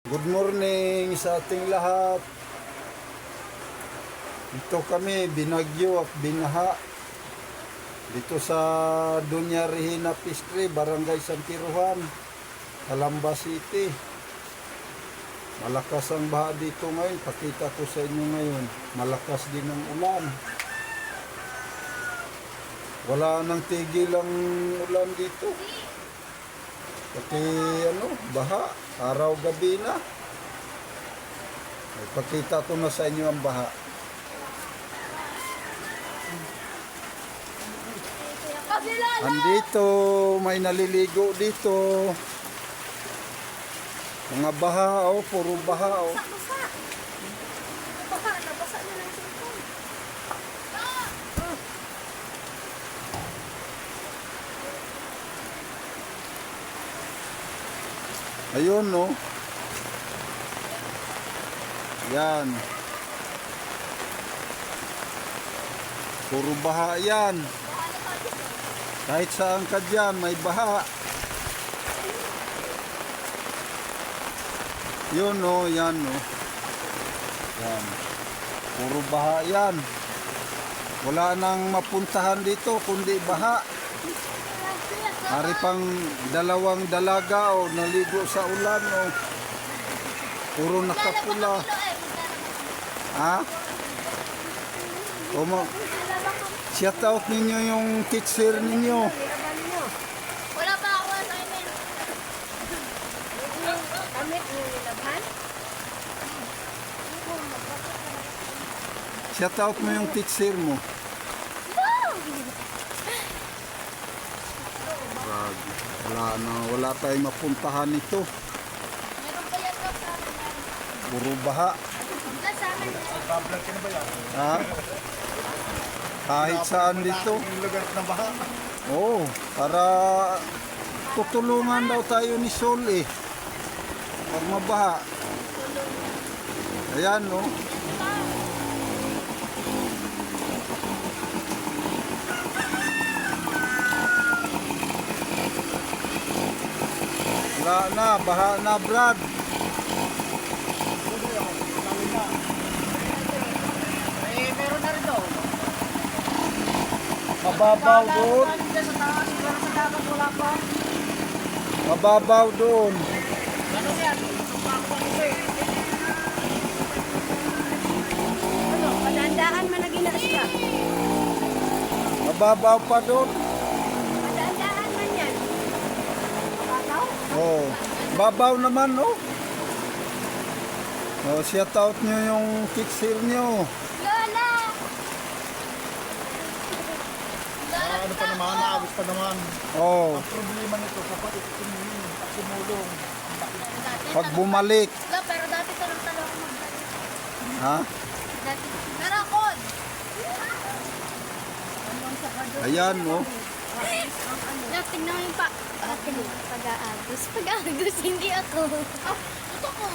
Good morning sa ating lahat. Ito kami, binagyo at binaha. Dito sa Dunya Rihina Pistre, Barangay San Tiruhan, Calamba City. Malakas ang baha dito ngayon. Pakita ko sa inyo ngayon. Malakas din ang ulan. Wala nang tigil ang ulan dito. Pati baha, araw-gabi na. Ipakita ko na sa inyo ang baha. Andito, may naliligo dito. Mga baha, puro baha, Basa na ng cellphone. Ayun, no? Yan. Puro baha yan. Kahit saan ka dyan, may baha. Yun, no? Yan, no? Yan. Puro baha yan. Wala nang mapuntahan dito, kundi baha. Hari pang dalawang dalaga naligo sa ulan puro nakapula. Ha? Shout out ninyo yung teacher ninyo. Wala pa ako assignment. Damit mo nilabhan? Shout out mo yung teacher mo. Wala tayong mapuntahan ito. Meron pa yan daw sa amin. Puro baha. Sa amin. Ha? Kahit saan dito. Yung lugar ng baha. Oo, para tutulungan daw tayo ni Sol pag mabaha. Ayan, no? Wala na, baha na, Brad. Meron na rin daw. Mababaw doon. Sa taas, pero sa dagat wala pa. Mababaw doon. Ano yan? Ano, padandaan man na ginas ka. Mababaw pa doon. Padandaan man yan. Pataw? Oh, babaw naman, no? Oh, shout out nyo yung teacher nyo. Lola! Ano pa naman, naabot pa naman. Oh, Ang problema nito, kapag ito tumulong, pag bumalik. Lola, pero dati talong-talong ako magdala. Ha? Dati. Narakod! Ayan, no? Lola, tignan mo yung pag-aagos. Pag-aagos, hindi ako. Ito ko.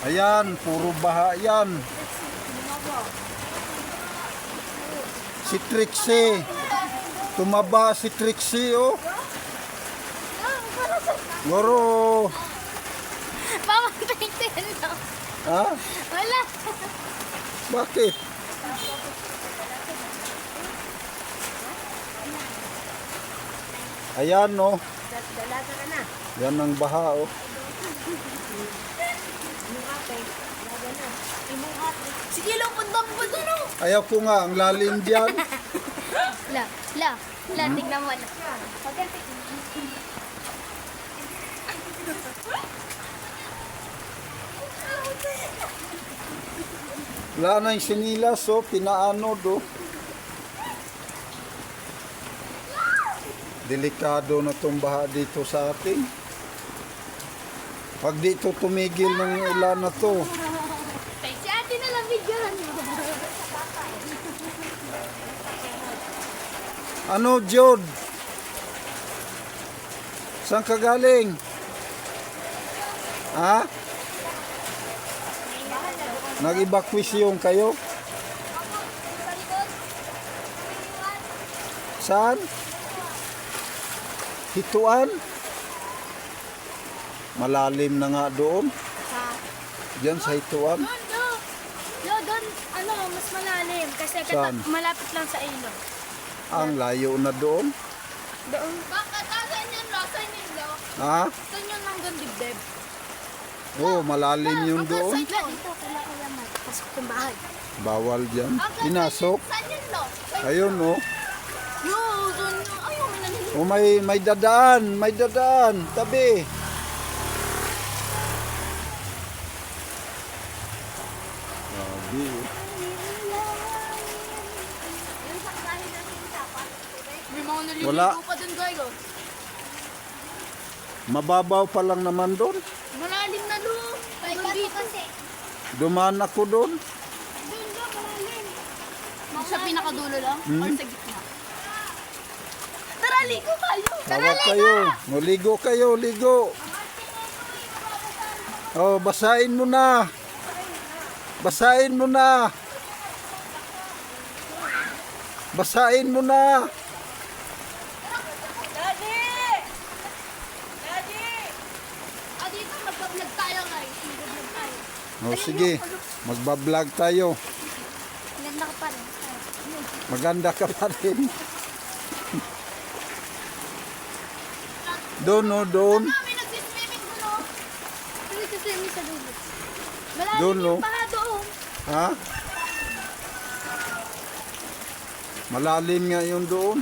Ayan, puro baha yan. Si Trixie. Tumaba si Trixie, oh. Goro. Pamagpintin no? Ha? Wala. Bakit? Ayan, no? Dalaga ka na. Yan ang baha, oh. Imong ate. Dalaga na. Imong ate. Sige lang, punta no? Ayaw ko nga, ang lalim dyan. La, tignan mo na. Pagkanti. Wala na yung sinilas, oh. Pinaanod, oh. Delikado na itong baha dito sa atin. Pag dito tumigil ng ulan na to, Si ate na lang videohan mo. ano, Jod? Saan ka galing? Ha? Nag-evacuation kayo? Saan? Hituan? Malalim na nga doon. Sa... Diyan sa hituan. Doon, mas malalim. Kasi Saan? malapit lang sa ilog. Ang layo na doon. Doon. Bakit? Saan yun, Lo? Saan yun, Lo? Ha? Saan yun hanggang dibdib? Oo, malalim yung doon. Dito, kaya man. Pasok yung bahay. Bawal dyan. Pinasok. Saan yun, Lo? Ayun, oh. Doon yun. Ayaw, may nalilito. Oh, may dadaan. May dadaan. Tabi. Grabe, oh. Yung sa bahay natin dapat. May mga nalilito Wala. pa dun, guys, oh. Mababaw pa lang naman doon. Malalim na, Lo. Dito kasi. Dumaan ako doon. Doon lang, malalim. Sa pinakadulo lang? Or sa gitna? Tara, ligo kayo! Tawag kayo. O, ligo kayo, ligo. Oh, basahin mo na. Basahin mo na. Basahin mo na. Daddy! Daddy! Dito, mag-vlog tayo, guys. Mag-vlog tayo. O, sige. Magbablog tayo. Ganda ka pa rin. Maganda ka pa rin. Doon, no, doon. Kami nagsiswimming doon, oh. Nagsiswimming sa dulo. Malalim Doon, no? yung baha doon. Ha? Malalim nga yung doon.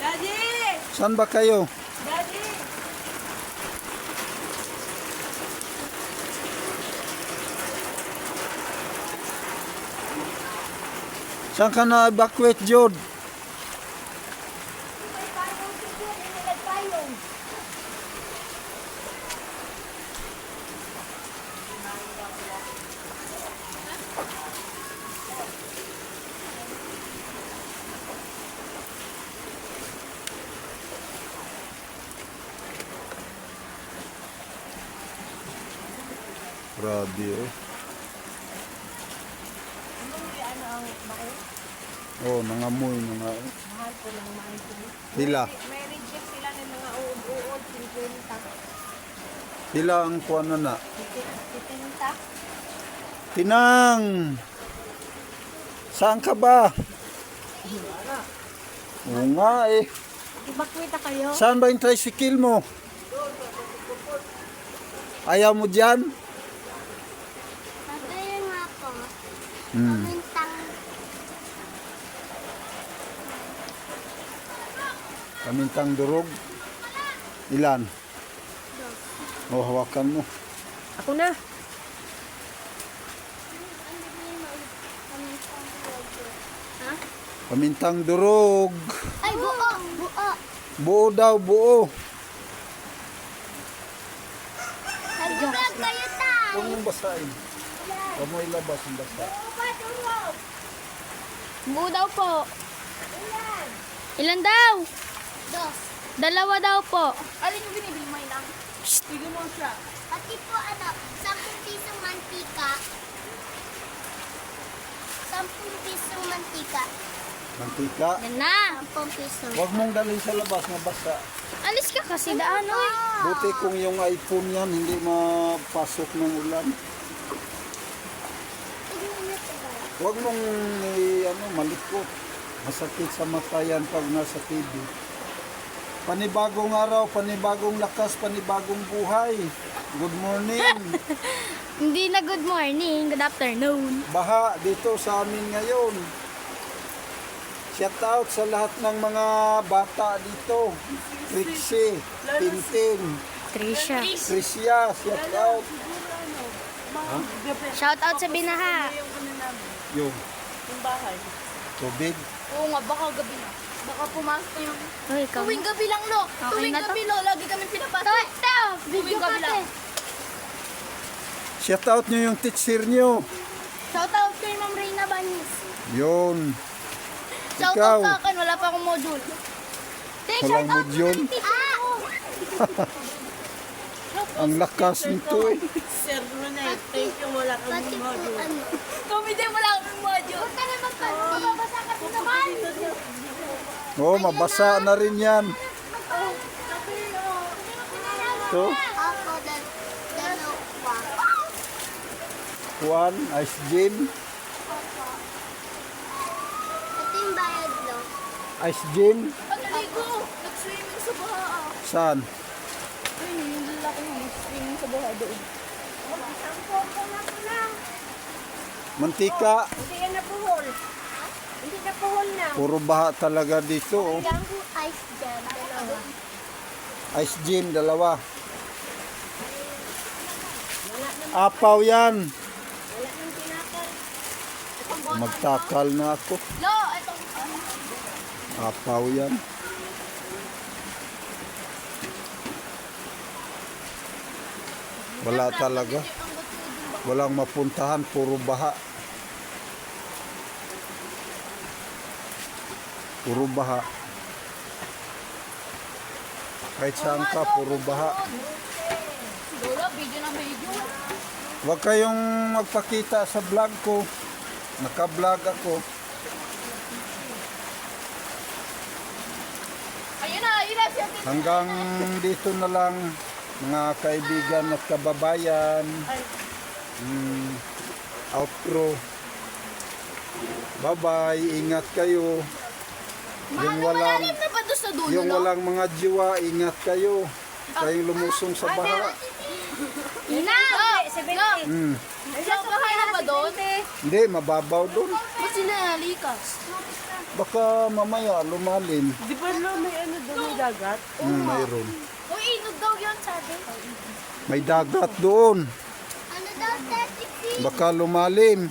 Daddy! Saan ba kayo? Daddy! Saan ka na-evacuate, Jod? Grabe, oh. Oh, nangamoy na nga. Eh. Mahal po lang mahal po. Pila? May reject sila ng mga uod-uod, 50. Pila ang kuwan na na? 50? Tinang! Saan ka ba? Oo nga eh. Ibakwita kayo? Saan ba yung tricycle mo? Ayaw mo dyan? Patayin nga ako. Hmm. Kamintang durog. Ilan? Oh, hawakan mo. Ako na. Ha? Kamintang durog. Ay, buo! Buo! Buo daw, buo. Nag-vlog kayo tayo! Huwag mong basahin. Huwag mo ilabas ang basa. Buo daw po. Ilan daw? Dos. Dalawa daw po. Alin yung binibili mo ilang? Bigyan mo siya. Pati po 10 pisong mantika. 10 pisong mantika. Mantika. Yan na. 10 piso. Huwag mong dalhin sa labas, mabasa. Alis ka kasi daan, oy. Buti kung yung iPhone yan, hindi mapasok ng ulan. Huwag mong malikot. Masakit sa mata yan pag nasa TV. Panibagong araw, panibagong lakas, panibagong buhay. Good morning. Hindi na good morning, good afternoon. Baha dito sa amin ngayon. Shout out sa lahat ng mga bata dito. Trixie, Tintin, Trisha. Tricia, shout out. Shout out sa Binaha. Yung Yung bahay. tubig. Oo nga, baka gabi na. Baka pumasok na yung... Uy, ikaw. Tuwing gabi lang, Lo. Okay Tuwing na to? gabi, Lo. Lagi kami pinapasok. Tuwing gabi lang. Shout out nyo yung teacher nyo. Shout out kay Ma'am Reyna Banis. Yun. Shout Ikaw. out sa akin, wala pa akong module. Take Walang shout out module. sa teacher ko. Ang lakas nito eh. Sir Ronay, thank you, wala kang Pati po module. ano. Kami din wala akong module. Huwag ka naman pa. Mababasa ka sa naman. Oh, mabasa na rin yan. Ito, Ako, dalawa. Juan, Ice Gin. Ito yung bayad, no? Ice Gin. Naligo. Nag-swimming sa baha. Saan? Ayun, yung lalaki mo. Swimming sa baha doon. Mantika. Hindi yan napuhol. Hindi napuhol na. Puro baha talaga dito. Oh. Yung ice jam, dalawa. Ice Gin, dalawa. Apaw yan. Magtakal na ako. Lo, itong Apaw yan. Wala talaga. Walang mapuntahan, puro baha. Puro baha. Kahit saan ka, puro baha. Lola, video na video. Huwag kayong magpakita sa vlog ko. Naka-vlog ako. Ayun na siya. Hanggang dito na lang, mga kaibigan at kababayan. Outro. Bye-bye. Ingat kayo. Yung walang, Malalim na ba doon sa dulo, yung no? walang mga jiwa, ingat kayo. Kayong lumusong sa baha. Ina! Hmm. Isang bahay na ba doon? Hindi, mababaw doon. Ba't sinalikas? Baka mamaya lumalim. Di ba lo, may ano doon, may dagat? Mayroon. Uy, inog daw yun, sabi. May dagat doon. Ano daw, 30 Baka lumalim.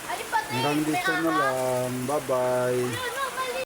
Alin pa Hanggang dito na lang. Bye-bye. Ano?